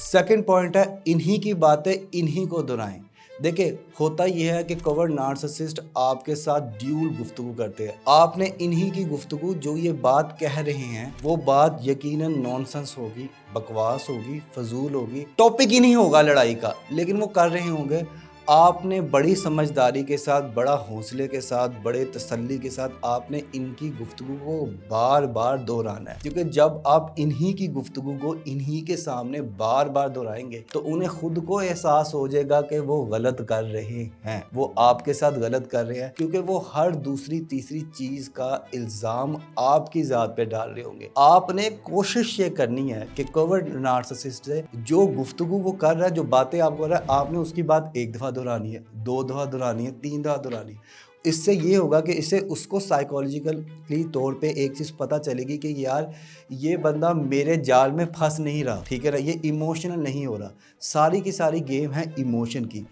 Second point है इन्हीं की बातें इन्हीं को दोहराएं। देखिए होता यह है कि कवर नार्सिसिस्ट आपके साथ ड्यूल गुफ्तगू करते हैं। आपने इन्हीं की गुफ्तगू जो ये बात कह रहे हैं वो बात यकीनन नॉनसेंस होगी, बकवास होगी, फजूल होगी, टॉपिक ही नहीं होगा लड़ाई का, लेकिन वो कर रहे होंगे। आपने बड़ी समझदारी के साथ, बड़ा हौसले के साथ, बड़े तसल्ली के साथ आपने इनकी गुफ्तगू को बार बार दोहराना है, क्योंकि जब आप इन्हीं की गुफ्तगू को इन्हीं के सामने बार बार दोहराएंगे तो उन्हें खुद को एहसास हो जाएगा कि वो गलत कर रहे हैं, वो आपके साथ गलत कर रहे हैं, क्योंकि वो हर दूसरी तीसरी चीज का इल्जाम आपकी जात पे डाल रहे होंगे। आपने कोशिश ये करनी है कि कवर नार्सिसिस्ट से जो गुफ्तगू वो कर रहा है, जो बातें आपको कर रहा है, आपने उसकी बात एक दफ़ा दोहरानी है, दो दफ़ा दोहरानी है, तीन दफ़ा दोहरानी है। इससे ये होगा कि इससे उसको साइकोलॉजिकली तौर पे एक चीज़ पता चलेगी कि यार ये बंदा मेरे जाल में फंस नहीं रहा, ठीक है ना, ये इमोशनल नहीं हो रहा। सारी की सारी गेम है इमोशन की।